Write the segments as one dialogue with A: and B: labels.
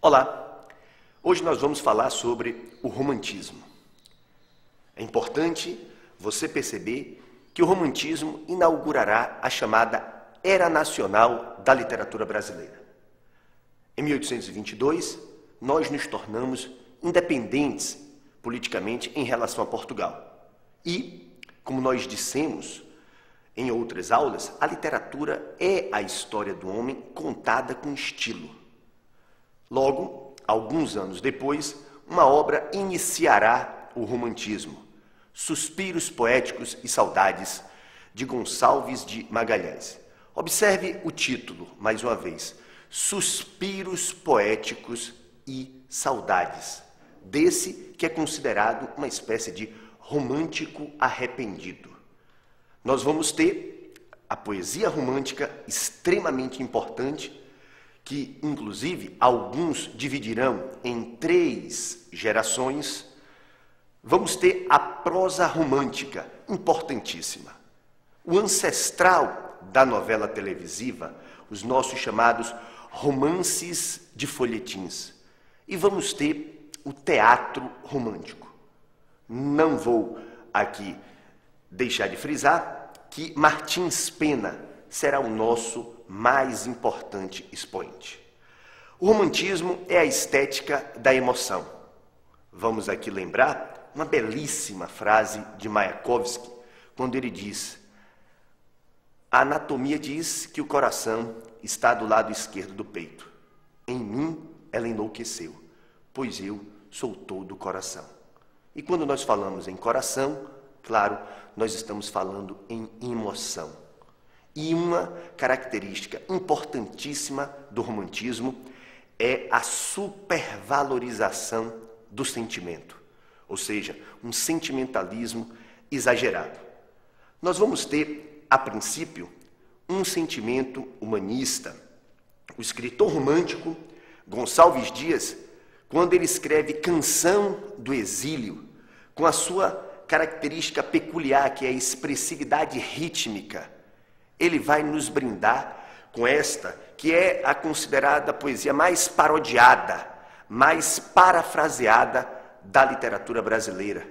A: Olá! Hoje nós vamos falar sobre o romantismo. É importante você perceber que o romantismo inaugurará a chamada Era Nacional da Literatura Brasileira. Em 1822, nós nos tornamos independentes politicamente em relação a Portugal. E, como nós dissemos em outras aulas, a literatura é a história do homem contada com estilo. Logo, alguns anos depois, uma obra iniciará o romantismo, Suspiros Poéticos e Saudades, de Gonçalves de Magalhães. Observe o título, mais uma vez, Suspiros Poéticos e Saudades, desse que é considerado uma espécie de romântico arrependido. Nós vamos ter a poesia romântica extremamente importante, que inclusive alguns dividirão em 3 gerações. Vamos ter a prosa romântica, importantíssima. O ancestral da novela televisiva, os nossos chamados romances de folhetins. E vamos ter o teatro romântico. Não vou aqui deixar de frisar que Martins Pena será o nosso mais importante expoente. O romantismo é a estética da emoção. Vamos aqui lembrar uma belíssima frase de Mayakovsky, quando ele diz: a anatomia diz que o coração está do lado esquerdo do peito. Em mim ela enlouqueceu, pois eu sou todo o coração. E quando nós falamos em coração, claro, nós estamos falando em emoção. E uma característica importantíssima do romantismo é a supervalorização do sentimento, ou seja, um sentimentalismo exagerado. Nós vamos ter, a princípio, um sentimento humanista. O escritor romântico Gonçalves Dias, quando ele escreve Canção do Exílio, com a sua característica peculiar, que é a expressividade rítmica, ele vai nos brindar com esta, que é a considerada poesia mais parodiada, mais parafraseada da literatura brasileira.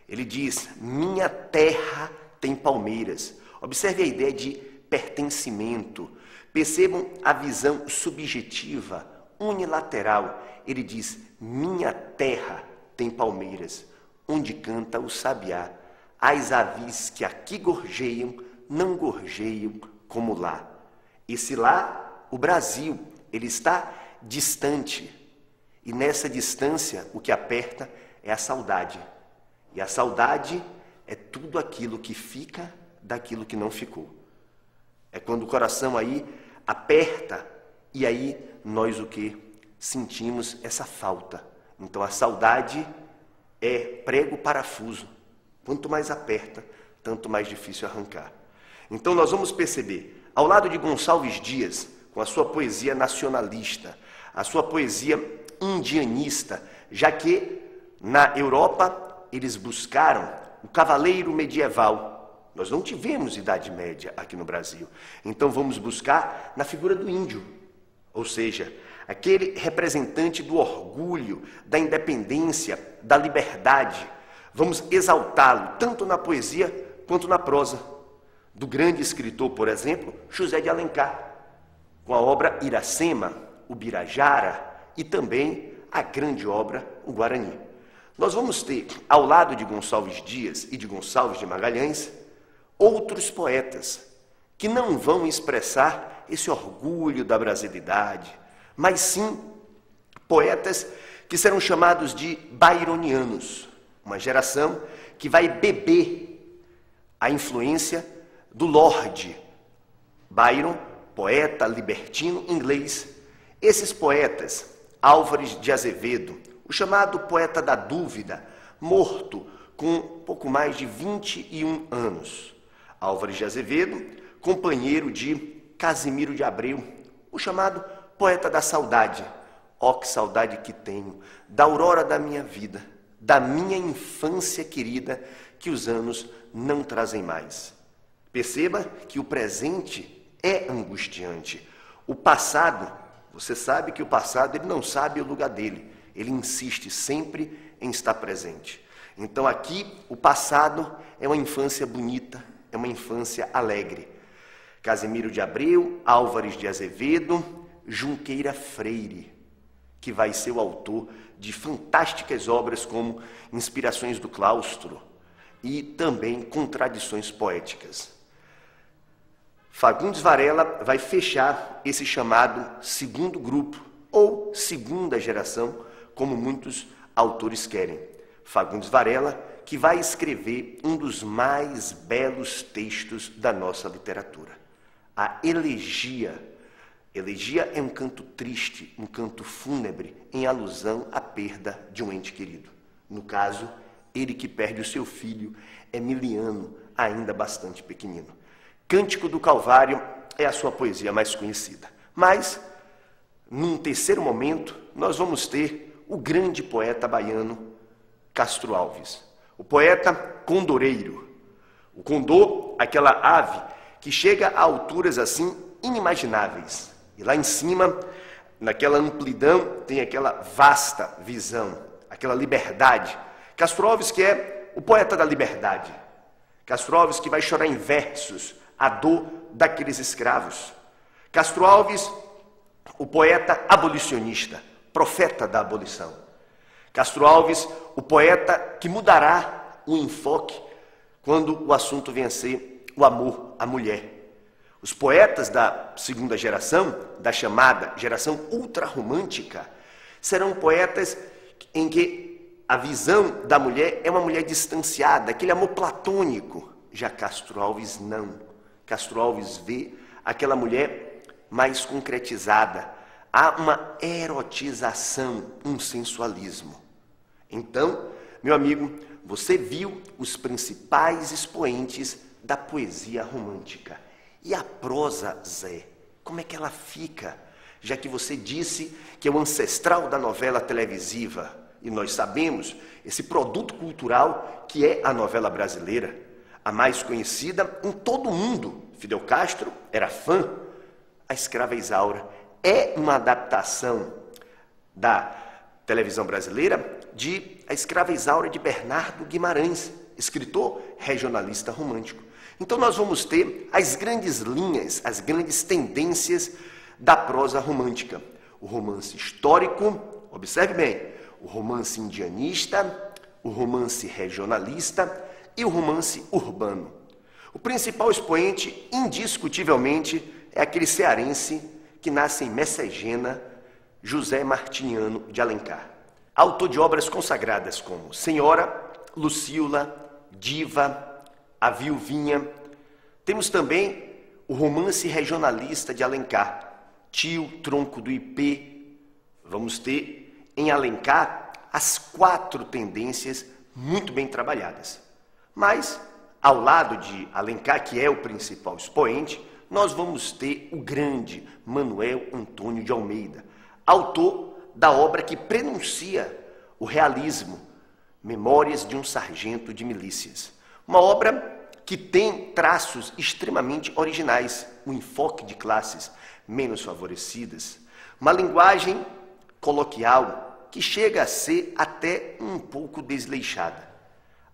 A: Ele diz: minha terra tem palmeiras. Observe a ideia de pertencimento. Percebam a visão subjetiva, unilateral. Ele diz: minha terra tem palmeiras, onde canta o sabiá. As aves que aqui gorjeiam, não gorjeiam como lá. Esse lá, o Brasil, ele está distante. E nessa distância, o que aperta é a saudade. E a saudade é tudo aquilo que fica daquilo que não ficou. É quando o coração aí aperta e aí nós o que? Sentimos essa falta. Então a saudade é prego parafuso. Quanto mais aperta, tanto mais difícil arrancar. Então nós vamos perceber, ao lado de Gonçalves Dias, com a sua poesia nacionalista, a sua poesia indianista, já que na Europa eles buscaram o cavaleiro medieval. Nós não tivemos Idade Média aqui no Brasil. Então vamos buscar na figura do índio, ou seja, aquele representante do orgulho, da independência, da liberdade. Vamos exaltá-lo tanto na poesia quanto na prosa. Do grande escritor, por exemplo, José de Alencar, com a obra Iracema, o Birajara e também a grande obra, o Guarani. Nós vamos ter, ao lado de Gonçalves Dias e de Gonçalves de Magalhães, outros poetas que não vão expressar esse orgulho da brasilidade, mas sim poetas que serão chamados de byronianos, uma geração que vai beber a influência do Lord Byron, poeta libertino inglês. Esses poetas, Álvares de Azevedo, o chamado poeta da dúvida, morto com pouco mais de 21 anos. Álvares de Azevedo, companheiro de Casimiro de Abreu, o chamado poeta da saudade. Ó, que saudade que tenho da aurora da minha vida, da minha infância querida, que os anos não trazem mais. Perceba que o presente é angustiante. O passado Você sabe que o passado, ele não sabe o lugar dele. Ele insiste sempre em estar presente. Então aqui, o passado é uma infância bonita, é uma infância alegre. Casimiro de Abreu, Álvares de Azevedo, Junqueira Freire, que vai ser o autor de fantásticas obras como Inspirações do Claustro e também Contradições Poéticas. Fagundes Varela vai fechar esse chamado segundo grupo, ou segunda geração, como muitos autores querem. Fagundes Varela, que vai escrever um dos mais belos textos da nossa literatura, a Elegia. Elegia é um canto triste, um canto fúnebre, em alusão à perda de um ente querido. No caso, ele que perde o seu filho, Emiliano, ainda bastante pequenino. Cântico do Calvário é a sua poesia mais conhecida. Mas, num terceiro momento, nós vamos ter o grande poeta baiano Castro Alves, o poeta condoreiro. O condor, aquela ave que chega a alturas assim inimagináveis. E lá em cima, naquela amplidão, tem aquela vasta visão, aquela liberdade. Castro Alves que é o poeta da liberdade. Castro Alves que vai chorar em versos a dor daqueles escravos. Castro Alves, o poeta abolicionista, profeta da abolição. Castro Alves, o poeta que mudará o enfoque quando o assunto venha a ser o amor à mulher. Os poetas da segunda geração, da chamada geração ultrarromântica, serão poetas em que a visão da mulher é uma mulher distanciada, aquele amor platônico. Já Castro Alves não. Castro Alves vê aquela mulher mais concretizada. Há uma erotização, um sensualismo. Então, meu amigo, você viu os principais expoentes da poesia romântica. E a prosa, Zé, como é que ela fica? Já que você disse que é o ancestral da novela televisiva, e nós sabemos esse produto cultural que é a novela brasileira, a mais conhecida em todo o mundo. Fidel Castro era fã. A Escrava Isaura é uma adaptação da televisão brasileira de A Escrava Isaura de Bernardo Guimarães, escritor regionalista romântico. Então nós vamos ter as grandes linhas, as grandes tendências da prosa romântica. O romance histórico, observe bem, o romance indianista, o romance regionalista e o romance urbano. O principal expoente, indiscutivelmente, é aquele cearense que nasce em Messejana, José Martiniano de Alencar. Autor de obras consagradas como Senhora, Lucila, Diva, A Viuvinha. Temos também o romance regionalista de Alencar, Tio, Tronco do Ipê. Vamos ter em Alencar as 4 tendências muito bem trabalhadas. Mas, ao lado de Alencar, que é o principal expoente, nós vamos ter o grande Manuel Antônio de Almeida, autor da obra que prenuncia o realismo, Memórias de um Sargento de Milícias. Uma obra que tem traços extremamente originais, um enfoque de classes menos favorecidas, uma linguagem coloquial que chega a ser até um pouco desleixada.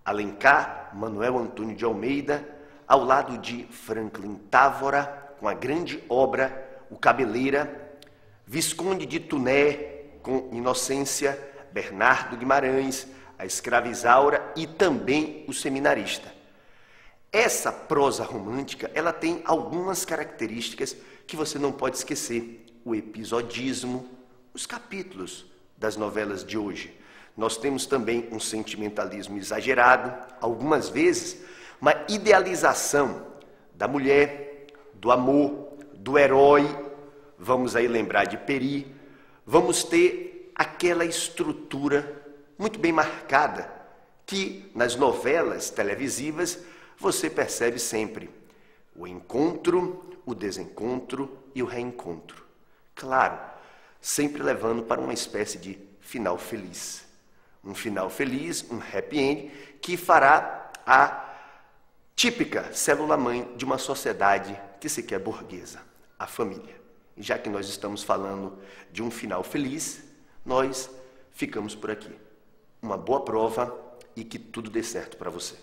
A: Alencar, Manuel Antônio de Almeida, ao lado de Franklin Távora, com a grande obra O Cabeleira, Visconde de Tuné, com Inocência, Bernardo Guimarães, A Escrava Isaura e também O Seminarista. Essa prosa romântica, ela tem algumas características que você não pode esquecer. O episodismo, os capítulos das novelas de hoje. Nós temos também um sentimentalismo exagerado, algumas vezes uma idealização da mulher, do amor, do herói. Vamos aí lembrar de Peri. Vamos ter aquela estrutura muito bem marcada que nas novelas televisivas você percebe sempre. O encontro, o desencontro e o reencontro. Claro, sempre levando para uma espécie de final feliz. Um final feliz, um happy end, que fará a típica célula-mãe de uma sociedade que se quer burguesa, a família. E já que nós estamos falando de um final feliz, nós ficamos por aqui. Uma boa prova e que tudo dê certo para você.